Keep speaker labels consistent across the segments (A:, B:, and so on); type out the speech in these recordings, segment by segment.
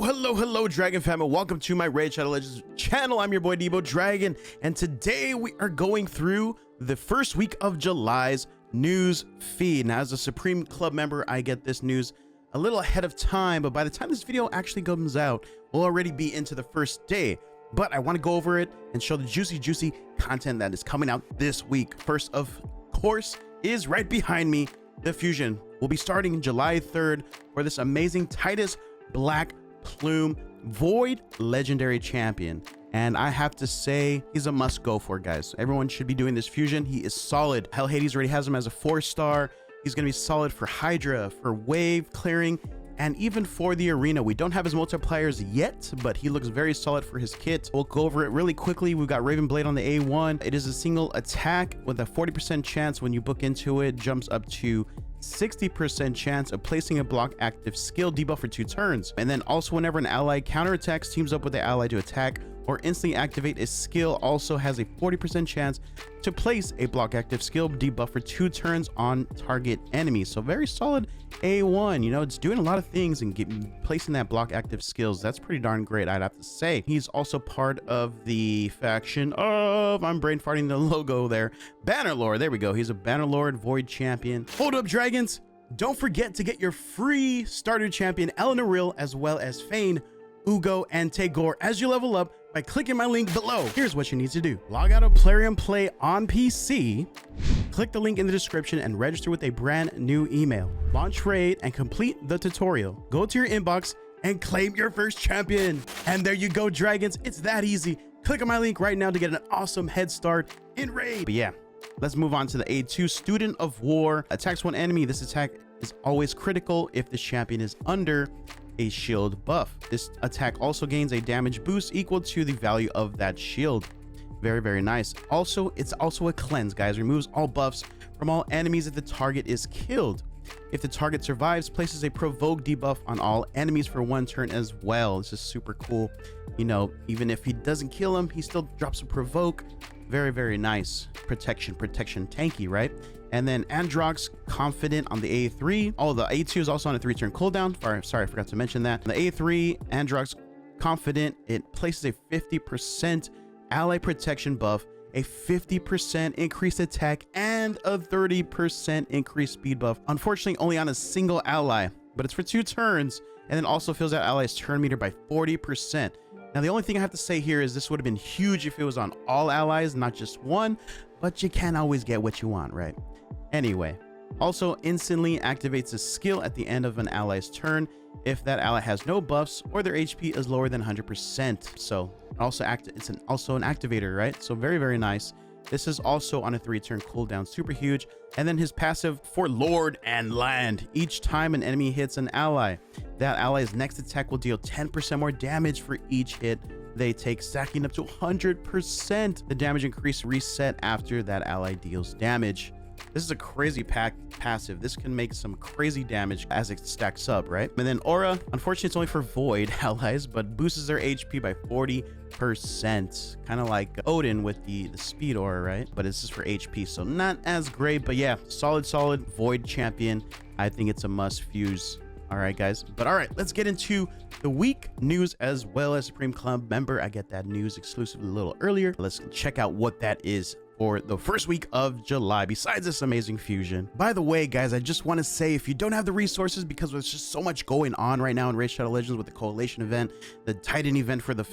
A: Hello, Dragon family. Welcome to my Raid Shadow Legends channel. I'm your boy Debo Dragon, and today we are going through the first week of July's news feed. Now, as a Supreme Club member, I get this news a little ahead of time, but by the time this video actually comes out, we'll already be into the first day. But I want to go over it and show the juicy content that is coming out this week. First, of course, is right behind me, the Fusion. We'll be starting July 3rd for this amazing Titus Black Plume Void Legendary Champion. And I have to say, he's a must go for, guys. Everyone should be doing this Fusion. He is solid. Hell Hades already has him as a 4-star. He's going to be solid for Hydra, for wave clearing, and even for the arena. We don't have his multipliers yet, but he looks very solid for his kit. We'll go over it really quickly. We've got Raven Blade on the A1. It is a single attack with a 40% chance when you book into it, jumps up to 60% chance of placing a block active skill debuff for 2 turns. And then also whenever an ally counterattacks, teams up with the ally to attack or instantly activate a skill, also has a 40% chance to place a block active skill debuff for 2 turns on target enemy. So very solid A1, you know, it's doing a lot of things and placing that block active skills. That's pretty darn great, I'd have to say. He's also part of the faction of, I'm brain farting the logo there, Bannerlord. There we go. He's a Bannerlord Void champion. Hold up, dragons. Don't forget to get your free starter champion Eleanor Rill, as well as Fane, Ugo, and Tagore as you level up by clicking my link below. Here's what you need to do. Log out of Plarium Play on PC, click the link in the description and register with a brand new email. Launch Raid and complete the tutorial. Go to your inbox and claim your first champion. And there you go, dragons. It's that easy. Click on my link right now to get an awesome head start in Raid. But yeah, let's move on to the A2 Student of War. Attacks one enemy. This attack is always critical if the champion is under a shield buff. This attack also gains a damage boost equal to the value of that shield. Very nice. Also, it's also a cleanse, guys. Removes all buffs from all enemies if the target is killed. If the target survives, places a provoke debuff on all enemies for 1 turn as well. This is super cool. You know, even if he doesn't kill him, he still drops a provoke. Very nice. Protection tanky, right? And then Androx Confident on the A3. Oh, the A2 is also on a 3-turn cooldown. Sorry, I forgot to mention that. The A3 Androx Confident, it places a 50% ally protection buff, a 50% increased attack, and a 30% increased speed buff. Unfortunately, only on a single ally, but it's for 2 turns, and then also fills out allies' turn meter by 40%. Now, the only thing I have to say here is this would have been huge if it was on all allies, not just one, but you can't always get what you want, right? Anyway, also instantly activates a skill at the end of an ally's turn if that ally has no buffs or their HP is lower than 100%. So also it's also an activator, right? So very nice. This is also on a 3-turn cooldown, super huge. And then his passive for Lord and Land. Each time an enemy hits an ally, that ally's next attack will deal 10% more damage for each hit they take, stacking up to 100%. The damage increase reset after that ally deals damage. This is a crazy passive. This can make some crazy damage as it stacks up, right? And then Aura, unfortunately, it's only for Void allies, but boosts their HP by 40%. Kind of like Odin with the Speed Aura, right? But this is for HP, so not as great. But yeah, solid Void champion. I think it's a must fuse. All right, guys. But all right, let's get into the week news as well. As Supreme Club member, I get that news exclusively a little earlier. Let's check out what that is for the first week of July, besides this amazing Fusion. By the way, guys, I just want to say, if you don't have the resources, because there's just so much going on right now in Raid Shadow Legends with the Coalition event, the Titan event for the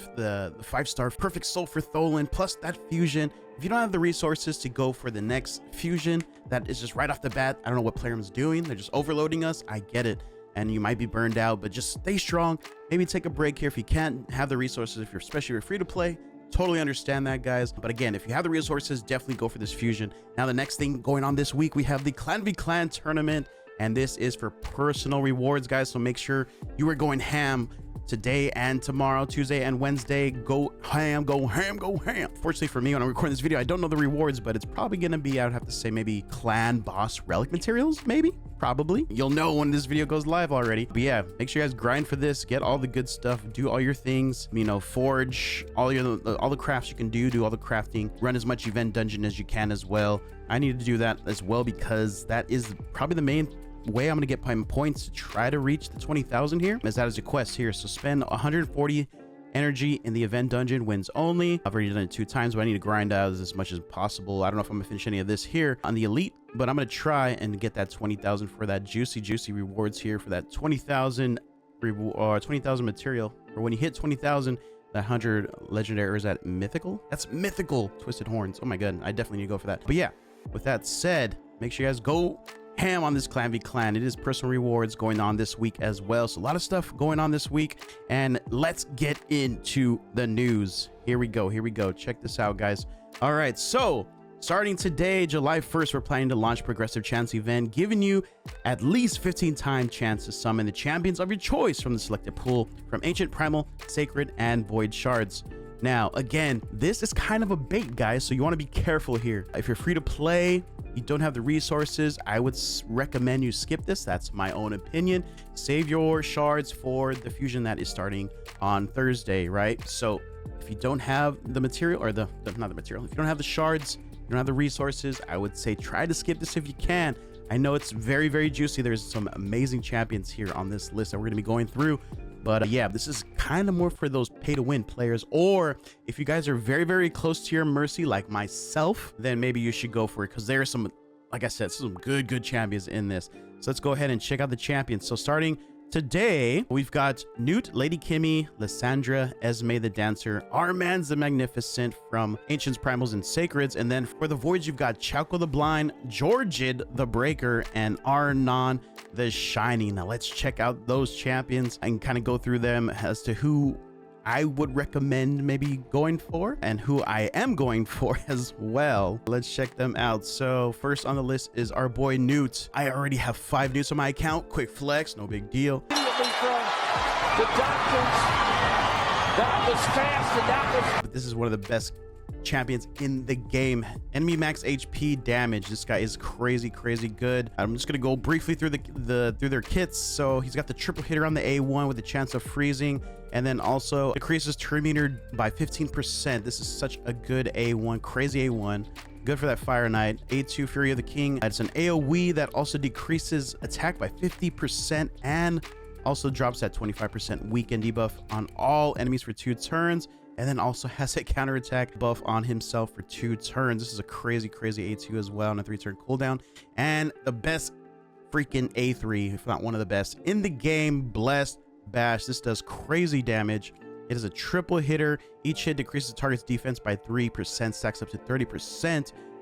A: 5-star Perfect Soul for Tholen, plus that Fusion, if you don't have the resources to go for the next Fusion, that is just right off the bat, I don't know what Plarium's doing. They're just overloading us. I get it. And you might be burned out, but just stay strong. Maybe take a break here if you can't have the resources, especially if you're free to play. Totally understand that, guys. But again, if you have the resources, definitely go for this Fusion. Now, the next thing going on this week, we have the Clan v Clan tournament, and this is for personal rewards, guys. So make sure you are going ham today and tomorrow, Tuesday and Wednesday. Go ham. Fortunately for me, when I'm recording this video, I don't know the rewards, but it's probably gonna be, I would have to say, maybe clan boss relic materials, maybe, probably. You'll know when this video goes live already. But yeah, make sure you guys grind for this, get all the good stuff, do all your things, you know, forge all the crafts you can do all the crafting, run as much event dungeon as you can as well. I need to do that as well because that is probably the main way I'm gonna get my points to try to reach the 20,000 here, as that is a quest here. So spend 140 energy in the event dungeon, wins only. I've already done it 2 times, but I need to grind out as much as possible. I don't know if I'm gonna finish any of this here on the elite, but I'm gonna try and get that 20,000 for that juicy rewards here for that 20,000 20,000 material. Or when you hit 20,000, that 100 legendary, or is that mythical? That's mythical twisted horns. Oh my god, I definitely need to go for that. But yeah, with that said, make sure you guys go ham on this Clan v Clan. It is personal rewards going on this week as well, so a lot of stuff going on this week, and let's get into the news. Here we go, check this out, guys. All right, so starting today, July 1st, we're planning to launch Progressive Chance event, giving you at least 15-time chance to summon the champions of your choice from the selected pool from Ancient, Primal, Sacred, and Void Shards. Now, again, this is kind of a bait, guys, so you want to be careful here. If you're free to play, you don't have the resources, I would recommend you skip this. That's my own opinion. Save your shards for the fusion that is starting on Thursday, right? So if you don't have the material, or not the material, if you don't have the shards, you don't have the resources, I would say try to skip this if you can. I know it's very juicy. There's some amazing champions here on this list that we're going to be going through. But yeah, this is kind of more for those pay to win players, or if you guys are very close to your Mercy like myself, then maybe you should go for it, because there are some, like I said, some good champions in this. So let's go ahead and check out the champions. So starting today, we've got Newt, Lady Kimmy, Lysandra, Esme the Dancer, Armand the Magnificent from Ancients, Primals, and Sacreds. And then for the Voids, you've got Chalco the Blind, Georgid the Breaker, and Arnon the Shining. Now let's check out those champions and kind of go through them as to who I would recommend maybe going for and who I am going for as well. Let's check them out. So first on the list is our boy Newt. I already have 5 Newts on my account. Quick flex, no big deal. But this is one of the best champions in the game. Enemy max HP damage. This guy is crazy good. I'm just gonna go briefly through through their kits. So he's got the triple hitter on the A1 with a chance of freezing, and then also decreases turn meter by 15%. This is such a good A1, crazy A1. Good for that Fire Knight. A2 Fury of the King. It's an AoE that also decreases attack by 50% and also drops that 25% weaken debuff on all enemies for 2 turns. And then also has a counterattack buff on himself for 2 turns. This is a crazy A2 as well on a 3-turn cooldown. And the best freaking A3, if not one of the best in the game, Blessed Bash. This does crazy damage. It is a triple hitter. Each hit decreases the target's defense by 3%, stacks up to 30.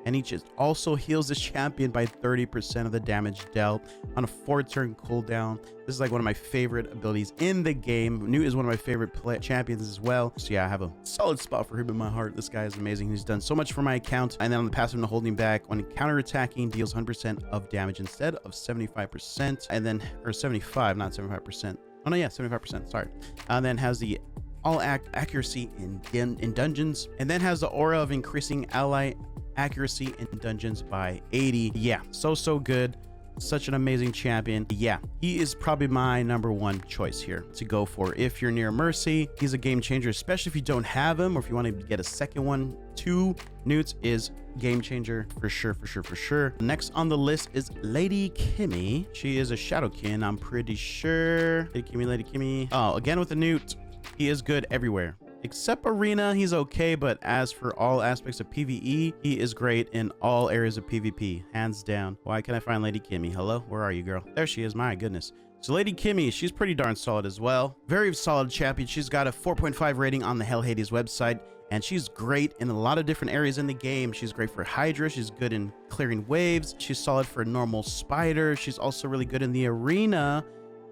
A: And each also heals the champion by 30% of the damage dealt on a 4-turn cooldown. This is like one of my favorite abilities in the game. Newt is one of my favorite champions as well. So yeah, I have a solid spot for him in my heart. This guy is amazing. He's done so much for my account. And then on the passive, no holding back, when counterattacking, deals 100% of damage instead of 75%. And then, or 75, not 75%. Oh no, yeah, 75%, sorry. And then has the all accuracy in dungeons, and then has the aura of increasing ally accuracy in dungeons by 80. Yeah, so good. Such an amazing champion. Yeah, he is probably my #1 choice here to go for if you're near Mercy. He's a game changer, especially if you don't have him, or if you want to get a second one. 2 Newts is game changer for sure. Next on the list is Lady Kimmy. She is a Shadowkin, I'm pretty sure. Lady Kimmy. Oh, again with the Newt. He is good everywhere. Except arena, he's okay, but as for all aspects of PvE, he is great in all areas of PvP, hands down. Why can't I find Lady Kimmy? Hello? Where are you, girl? There she is, my goodness. So Lady Kimmy, she's pretty darn solid as well. Very solid champion. She's got a 4.5 rating on the Hell Hades website, and she's great in a lot of different areas in the game. She's great for Hydra. She's good in clearing waves. She's solid for normal spider. She's also really good in the arena.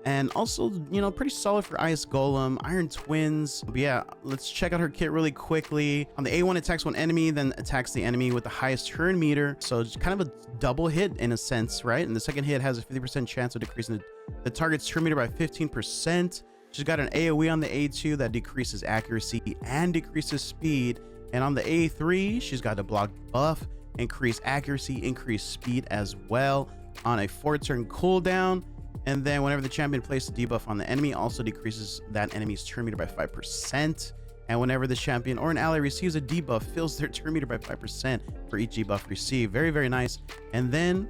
A: And also, you know, pretty solid for Ice Golem, Iron Twins. But yeah, let's check out her kit really quickly. On the A1, attacks one enemy, then attacks the enemy with the highest turn meter. So it's kind of a double hit in a sense, right? And the second hit has a 50% chance of decreasing the target's turn meter by 15%. She's got an AoE on the A2 that decreases accuracy and decreases speed. And on the A3, she's got a block buff, increase accuracy, increase speed as well on a 4-turn cooldown. And then whenever the champion places a debuff on the enemy, also decreases that enemy's turn meter by 5%. And whenever the champion or an ally receives a debuff, fills their turn meter by 5% for each debuff received. Very nice. And then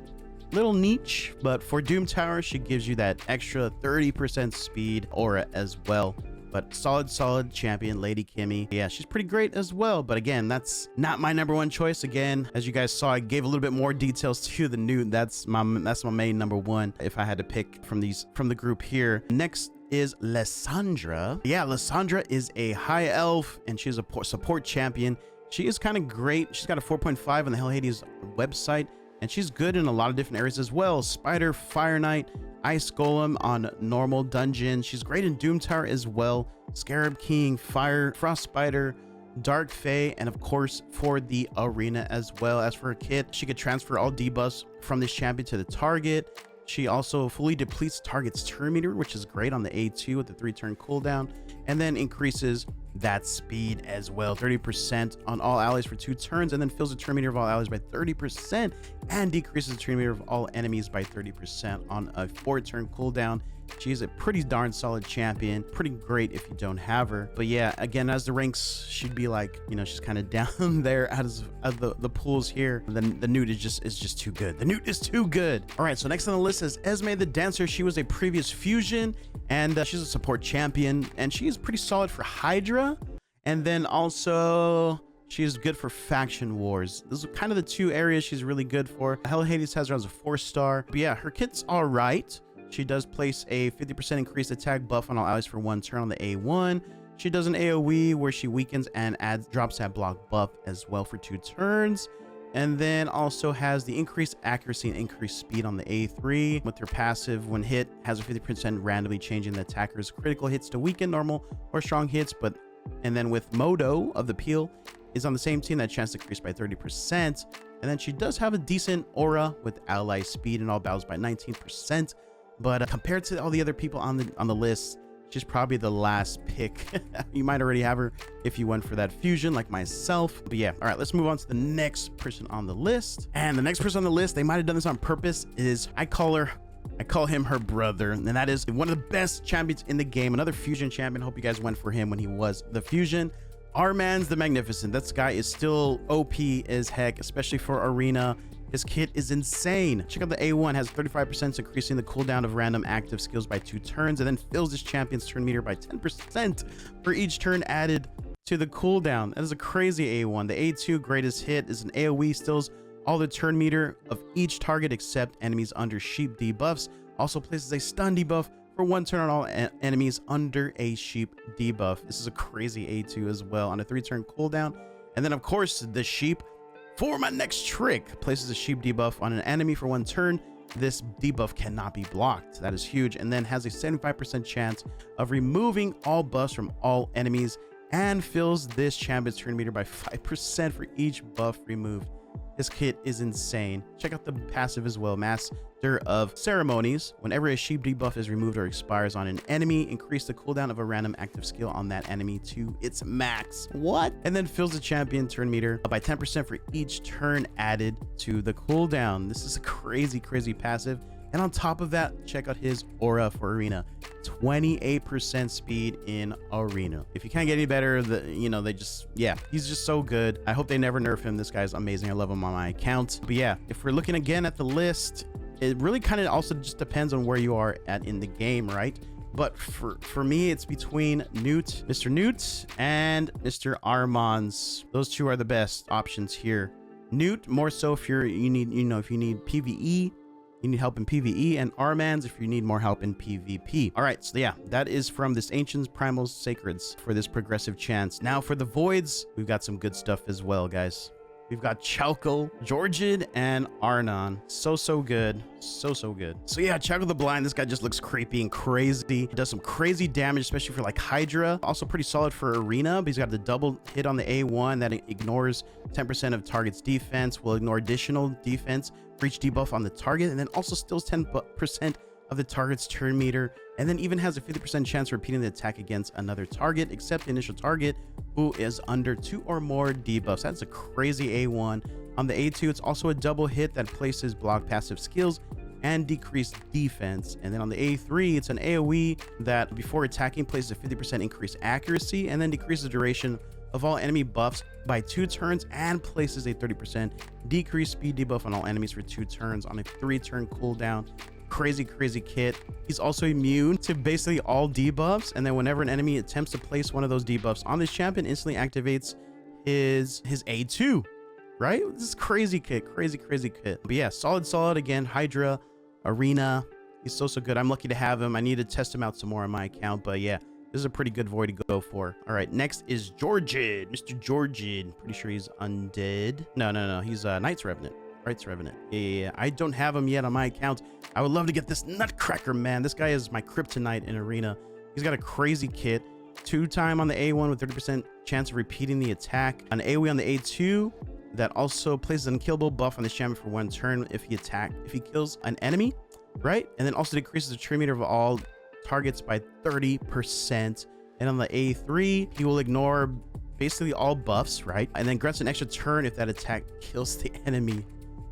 A: little niche, but for Doom Tower, she gives you that extra 30% speed aura as well. But solid champion, Lady Kimmy. Yeah, she's pretty great as well. But again, that's not my number one choice. Again, as you guys saw, I gave a little bit more details to the Newt. That's my main number one if I had to pick from the group here. Next is Lysandra. Yeah, Lysandra is a high elf and she's a support champion. She is kind of great. She's got a 4.5 on the Hell Hades website, and she's good in a lot of different areas as well. Spider, Fire Knight, Ice Golem on normal dungeon. She's great in Doom Tower as well. Scarab King, Fire, Frost Spider, Dark Fae, and of course for the arena as well. As for her kit, she could transfer all debuffs from this champion to the target. She also fully depletes target's turn meter, which is great on the A2 with the 3-turn cooldown, and then increases that speed as well, 30% on all allies for 2 turns, and then fills the turn meter of all allies by 30% and decreases the turn meter of all enemies by 30% on a 4-turn cooldown. She's a pretty darn solid champion, pretty great if you don't have her. But yeah, again, as the ranks, she'd be like, you know, she's kind of down there as the pools here. The Newt is just too good. The Newt is too good. All right, so next on the list is Esme the Dancer. She was a previous fusion, and she's a support champion, and she is pretty solid for Hydra, and then also she's good for faction wars. Those are kind of the 2 areas she's really good for. Hell Hades has her as a 4-star, but yeah, her kit's all right. She does place a 50% increased attack buff on all allies for 1 turn on the A1. She does an AoE where she weakens and drops that block buff as well for 2 turns. And then also has the increased accuracy and increased speed on the A3. With her passive, when hit, has a 50% randomly changing the attacker's critical hits to weaken, normal, or strong hits. And then with Modo of the Peel is on the same team, that chance decreased by 30%. And then she does have a decent aura with ally speed in all battles by 19%. But compared to all the other people on the list, she's probably the last pick. You might already have her if you went for that fusion like myself. But yeah, all right, let's move on to the next person on the list. And the next person on the list, they might have done this on purpose, is I call him her brother, and that is one of the best champions in the game, another fusion champion. Hope you guys went for him when he was the fusion. Armanz the Magnificent. This guy is still OP as heck, especially for arena. His kit is insane. Check out the A1, has 35% increasing the cooldown of random active skills by 2 turns, and then fills this champion's turn meter by 10% for each turn added to the cooldown. That is a crazy A1. The A2 greatest hit is an AoE, stills all the turn meter of each target except enemies under sheep debuffs. Also places a stun debuff for 1 turn on all enemies under a sheep debuff. This is a crazy A2 as well on a 3-turn cooldown. And then of course the sheep, for my next trick, places a sheep debuff on an enemy for 1 turn. This debuff cannot be blocked. That is huge. And then has a 75% chance of removing all buffs from all enemies and fills this champion's turn meter by 5% for each buff removed. This kit is insane. Check out the passive as well. Master of Ceremonies. Whenever a sheep debuff is removed or expires on an enemy, increase the cooldown of a random active skill on that enemy to its max. What? And then fills the champion turn meter by 10% for each turn added to the cooldown. This is a crazy passive. And on top of that, check out his aura for arena. 28% speed in arena. If you can't get any better, he's just so good. I hope they never nerf him. This guy's amazing. I love him on my account. But yeah, if we're looking again at the list, it really kind of also just depends on where you are at in the game, right? But for me, it's between Mr. Newt and Mr. Armanz. Those 2 are the best options here. Newt more so if you need PvE. You need help in PvE, and Armanz if you need more help in PvP. All right, so yeah, that is from this Ancients Primals Sacreds for this progressive chance. Now for the Voids, we've got some good stuff as well, guys. We've got Chalco, Jorgen, and Arnon. So good. So good. So yeah, Chalco the Blind, this guy just looks creepy and crazy. He does some crazy damage, especially for like Hydra. Also pretty solid for arena, but he's got the double hit on the A1 that ignores 10% of target's defense, will ignore additional defense for each debuff on the target, and then also steals 10% of the target's turn meter, and then even has a 50% chance of repeating the attack against another target except the initial target who is under 2 or more debuffs. That's a crazy A1. On the A2, it's also a double hit that places block passive skills and decreased defense. And then on the A3, it's an AoE that before attacking places a 50% increased accuracy and then decreases the duration of all enemy buffs by 2 turns and places a 30% decreased speed debuff on all enemies for 2 turns on a 3-turn cooldown. Crazy kit. He's also immune to basically all debuffs, and then whenever an enemy attempts to place one of those debuffs on this champion, instantly activates his A2, right? This is crazy kit. But yeah, solid again. Hydra, Arena, he's so good. I'm lucky to have him. I need to test him out some more on my account, but yeah, this is a pretty good void to go for. All right, next is Georgian. Mr. Georgian. Pretty sure he's undead. No, he's Knights Revenant. Yeah, I don't have him yet on my account. I would love to get this Nutcracker, man. This guy is my kryptonite in Arena. He's got a crazy kit. 2-time on the A1 with 30% chance of repeating the attack. An AoE on the A2 that also places an unkillable buff on this champion for 1 turn if he kills an enemy, right? And then also decreases the tree meter of all targets by 30%. And on the A3, he will ignore basically all buffs, right? And then grants an extra turn if that attack kills the enemy.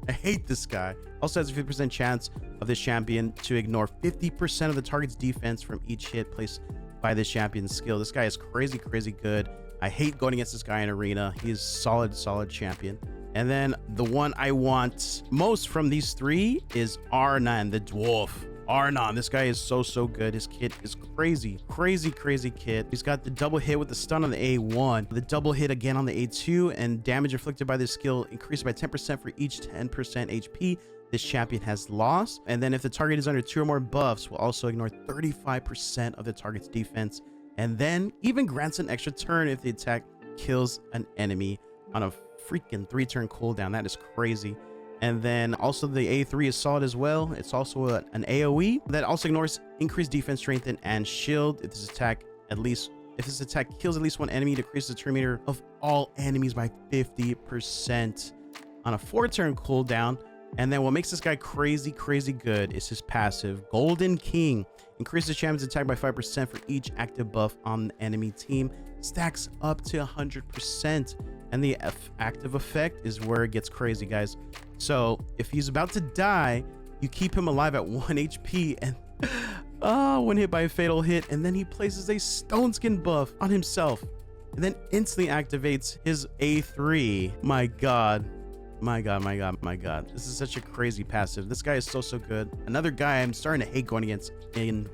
A: I hate this guy. Also has a 50% chance of this champion to ignore 50% of the target's defense from each hit placed by this champion's skill. This guy is crazy good. I hate going against this guy in Arena. He is solid champion. And then the one I want most from these 3 is Arnon, the dwarf. Arnon, this guy is so good. His kit is crazy kit. He's got the double hit with the stun on the A1, the double hit again on the A2, and damage inflicted by this skill increased by 10% for each 10% HP this champion has lost. And then if the target is under 2 or more buffs, will also ignore 35% of the target's defense, and then even grants an extra turn if the attack kills an enemy on a freaking 3-turn cooldown. That is crazy. And then also the A3 is solid as well. It's also an AoE that also ignores increased defense, strengthen, and shield. If this attack kills at least 1 enemy, decreases the turn meter of all enemies by 50% on a 4-turn cooldown. And then what makes this guy crazy good is his passive, Golden King. Increases the champion's attack by 5% for each active buff on the enemy team. Stacks up to 100%. And the active effect is where it gets crazy, guys. So if he's about to die, you keep him alive at 1 HP and when hit by a fatal hit, and then he places a stone skin buff on himself and then instantly activates his A3. My god. This is such a crazy passive. This guy is so good. Another guy I'm starting to hate going against in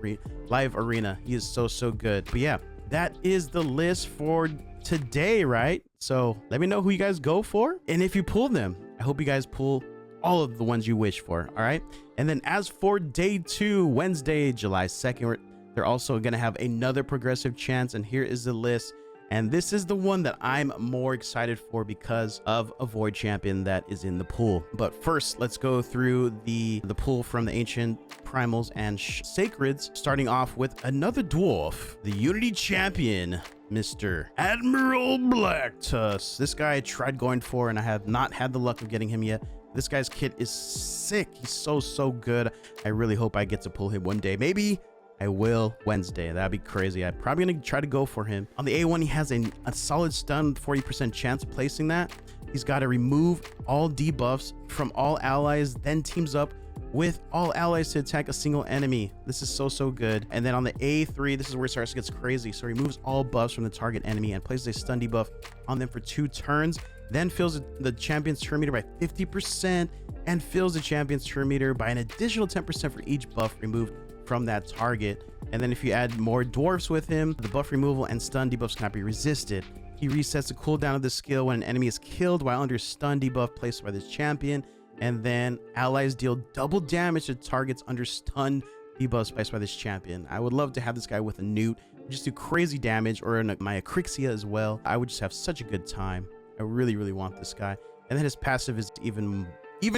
A: live Arena. He is so good. But yeah, that is the list for today, right? So let me know who you guys go for, and if you pull them, I hope you guys pull all of the ones you wish for. All right, and then as for day 2, Wednesday, July 2nd, they're also gonna have another progressive chance, and here is the list. And this is the one that I'm more excited for because of a void champion that is in the pool. But first, let's go through the pool from the ancient primals and sacreds, starting off with another dwarf, the Unity champion, Mr. Admiral Blacktusk. This guy I tried going for, and I have not had the luck of getting him yet. This guy's kit is sick. He's so good. I really hope I get to pull him one day. Maybe I will Wednesday. That'd be crazy. I'm probably gonna try to go for him. On the A1, he has a solid stun, 40% chance of placing that. He's got to remove all debuffs from all allies, then teams up with all allies to attack a single enemy. This is so good. And then on the A3, this is where it starts to get crazy. So removes all buffs from the target enemy and places a stun debuff on them for 2 turns, then fills the champion's turn meter by 50% and fills the champion's turn meter by an additional 10% for each buff removed from that target. And then if you add more dwarfs with him, the buff removal and stun debuffs cannot be resisted. He resets the cooldown of the skill when an enemy is killed while under stun debuff placed by this champion. And then allies deal double damage to targets under stun debuffs placed by this champion. I would love to have this guy with a newt, just do crazy damage, or my Acrixia as well. I would just have such a good time. I really want this guy. And then his passive is even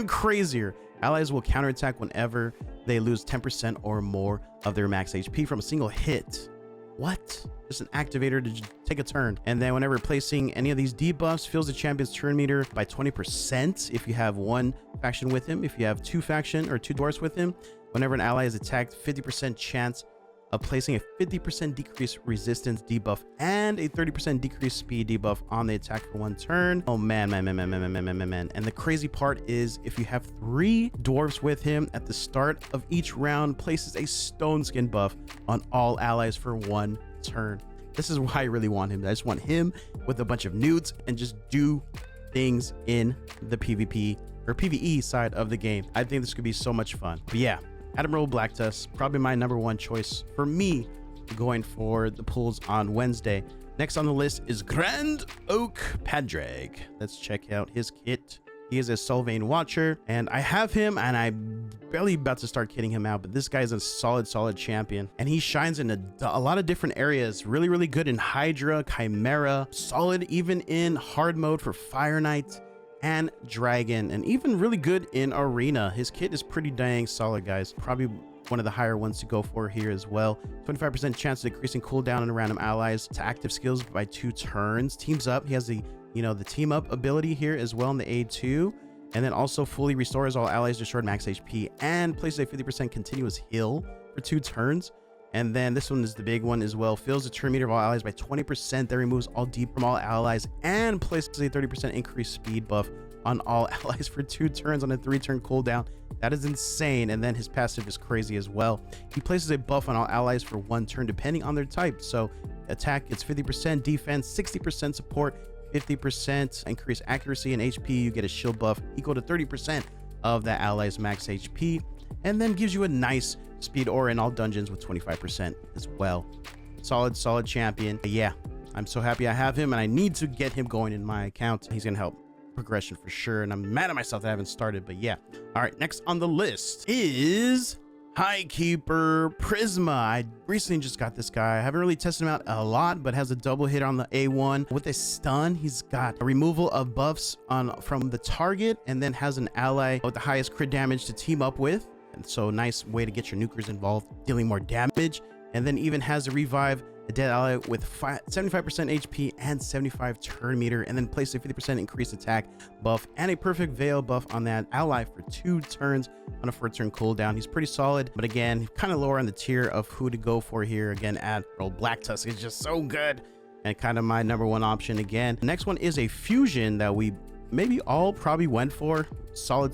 A: crazier. Allies will counterattack whenever they lose 10% or more of their max HP from a single hit. What? Just an activator to just take a turn. And then whenever replacing any of these debuffs, fills the champion's turn meter by 20% if you have 1 faction with him. If you have 2 faction or 2 dwarfs with him, whenever an ally is attacked, 50% chance of placing a 50% decreased resistance debuff and a 30% decreased speed debuff on the attack for 1 turn. Oh man. And the crazy part is if you have 3 dwarves with him at the start of each round, places a stone skin buff on all allies for 1 turn. This is why I really want him. I just want him with a bunch of newts and just do things in the PvP or PvE side of the game. I think this could be so much fun. But yeah, Admiral Blacktusk, probably my #1 choice for me going for the pools on Wednesday. Next on the list is Grand Oak Padraig. Let's check out his kit. He is a Sylvain Watcher, and I have him, and I'm barely about to start kitting him out, but this guy is a solid champion, and he shines in a lot of different areas. Really good in Hydra, Chimera, solid even in hard mode for Fire Knight and Dragon, and even really good in Arena. His kit is pretty dang solid, guys. Probably one of the higher ones to go for here as well. 25% chance of decreasing cooldown on random allies to active skills by 2 turns. Teams up. He has the team up ability here as well in the A2, and then also fully restores all allies destroyed max HP and places a 50% continuous heal for 2 turns. And then this one is the big one as well. Fills the turn meter of all allies by 20%. That removes all deep from all allies and places a 30% increased speed buff on all allies for 2 turns on a 3-turn cooldown. That is insane. And then his passive is crazy as well. He places a buff on all allies for 1 turn depending on their type. So attack gets 50%, defense 60%, support 50%, increase accuracy and HP. You get a shield buff equal to 30% of that ally's max HP, and then gives you a nice speed aura in all dungeons with 25% as well. Solid champion. But yeah, I'm so happy I have him, and I need to get him going in my account. He's gonna help progression for sure, and I'm mad at myself that I haven't started, but yeah. All right, next on the list is Highkeeper Prisma. I recently just got this guy. I haven't really tested him out a lot, but has a double hit on the A1 with a stun. He's got a removal of buffs from the target, and then has an ally with the highest crit damage to team up with. And so nice way to get your nukers involved, dealing more damage. And then even has a revive a dead ally with 75% HP and 75 turn meter, and then place a 50% increased attack buff and a perfect veil buff on that ally for 2 turns on a 4-turn cooldown. He's pretty solid, but again, kind of lower on the tier of who to go for here. Again, Admiral Blacktusk is just so good and kind of my #1 option again. The next one is a fusion that we maybe all probably went for. Solid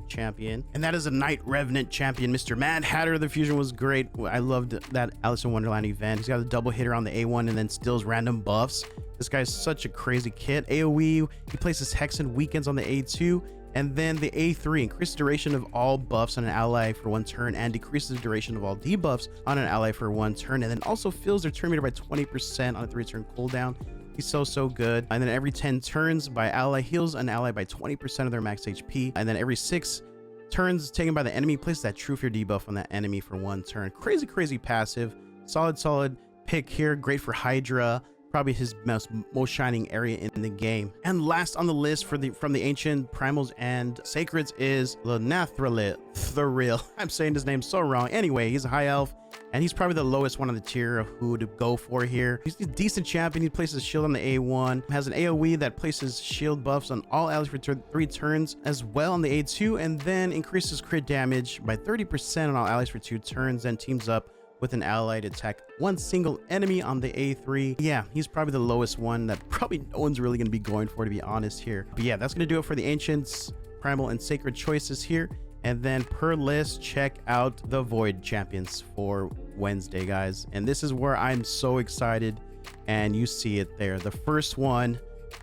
A: champion, and that is a Night Revenant champion, Mr. Mad Hatter. The fusion was great. I loved that Alice in Wonderland event. He's got a double hitter on the A1 and then steals random buffs. This guy's such a crazy kid. AoE, he places Hex and Weekends on the A2, and then the A3 increases duration of all buffs on an ally for 1 turn and decreases the duration of all debuffs on an ally for 1 turn, and then also fills their turn meter by 20% on a 3-turn cooldown. He's so good. And then every 10 turns by ally heals an ally by 20% of their max HP, and then every 6 turns taken by the enemy places that True Fear debuff on that enemy for 1 turn. Crazy passive. Solid pick here. Great for Hydra. Probably his most shining area in the game. And last on the list from the ancient primals and sacreds is Thril. I'm saying his name so wrong. Anyway, he's a high elf, and he's probably the lowest one on the tier of who to go for here. He's a decent champion. He places shield on the A1, has an AoE that places shield buffs on all allies for 3 turns as well on the A2, and then increases crit damage by 30% on all allies for 2 turns, then teams up with an ally to attack 1 single enemy on the A3. Yeah, he's probably the lowest one that probably no one's really going to be going for, to be honest here. But yeah, that's going to do it for the ancients, primal, and sacred choices here. And then per list, check out the Void champions for Wednesday, guys. And this is where I'm so excited, and you see it there. The first one,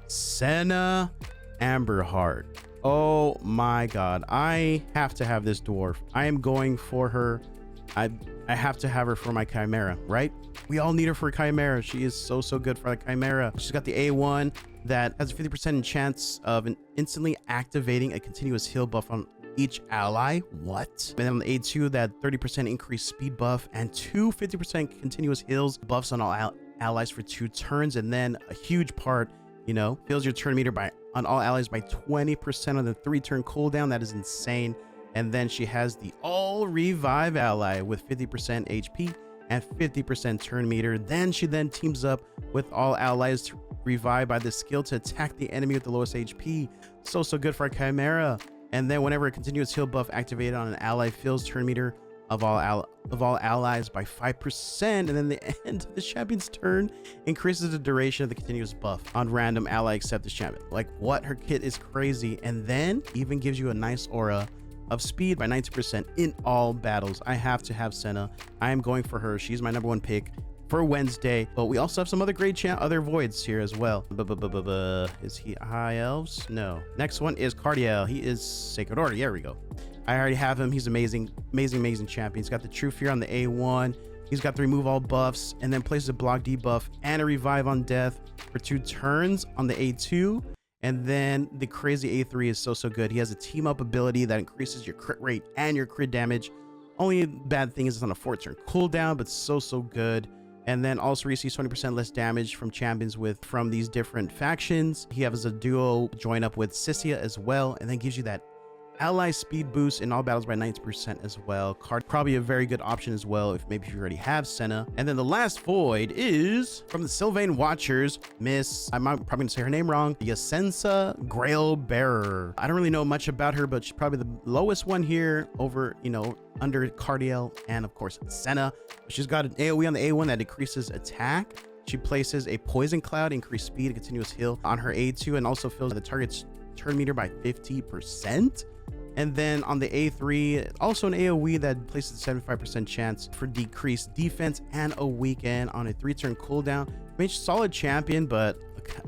A: Senna Amberheart. Oh my god, I have to have this dwarf. I am going for her. I have to have her for my Chimera, right? We all need her for Chimera. She is so good for the Chimera. She's got the A1 that has a 50% chance of instantly activating a continuous heal buff on each ally. What? And then on the A2, that 30% increased speed buff and 2 50% continuous heals buffs on all allies for 2 turns. And then a huge part, fills your turn meter on all allies by 20% on the 3-turn cooldown. That is insane. And then she has the all revive ally with 50% HP and 50% turn meter. Then she teams up with all allies to revive by the skill to attack the enemy with the lowest HP. So good for a Chimera. And then whenever a continuous heal buff activated on an ally, fills turn meter of all allies by 5%. And then the end of the champion's turn increases the duration of the continuous buff on random ally except the champion. Like, what? Her kit is crazy. And then even gives you a nice aura of speed by 90% in all battles. I have to have Senna. I am going for her. She's my #1 pick for Wednesday. But we also have some other great other voids here as well. Is he High Elves? No. Next one is Cardiel. He is Sacred Order. There we go. I already have him. He's amazing, amazing champion. He's got the True Fear on the A1. He's got the remove all buffs and then places a block debuff and a revive on death for 2 turns on the A2. And then the crazy A3 is so good. He has a team up ability that increases your crit rate and your crit damage. Only bad thing is it's on a 4-turn cooldown, but so good. And then also receives 20% less damage from champions from these different factions. He has a duo join up with Sissia as well, and then gives you that ally speed boost in all battles by 90% as well. Card probably a very good option as well if you already have Senna. And then the last void is from the Sylvain Watchers, Miss, I'm probably gonna say her name wrong, Yasensa Grail Bearer. I don't really know much about her, but she's probably the lowest one here over, under Cardiel and of course Senna. She's got an AoE on the A1 that decreases attack. She places a poison cloud, increased speed, and continuous heal on her A2, and also fills the target's turn meter by 50%. And then on the A3, also an AoE that places a 75% chance for decreased defense and a weaken on a 3-turn cooldown. Solid champion, but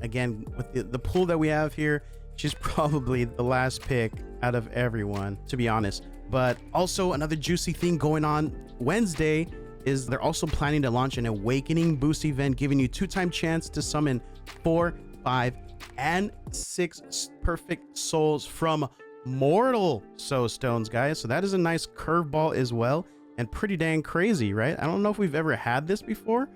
A: again, with the pool that we have here, she's probably the last pick out of everyone, to be honest. But also another juicy thing going on Wednesday is they're also planning to launch an Awakening boost event, giving you 2-time chance to summon 4, 5, and 6 perfect souls from Mortal Soul Stones, guys. So that is a nice curveball as well, and pretty dang crazy, right? I don't know if we've ever had this before,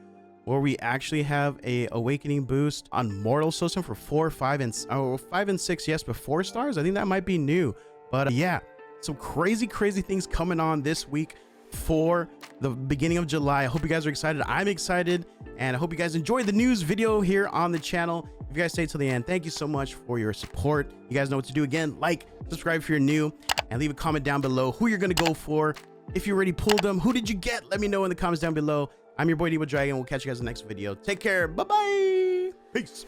A: where we actually have a Awakening boost on Mortal Soul Stone for 4, 5, and 6, yes, but 4 stars. I think that might be new, but yeah, some crazy things coming on this week for the beginning of July. I hope you guys are excited. I'm excited, and I hope you guys enjoyed the news video here on the channel. If you guys stay till the end, thank you so much for your support. You guys know what to do. Again, like, subscribe if you're new, and leave a comment down below who you're gonna go for. If you already pulled them, who did you get? Let me know in the comments down below. I'm your boy Debo Dragon. We'll catch you guys in the next video. Take care. Bye bye. Peace.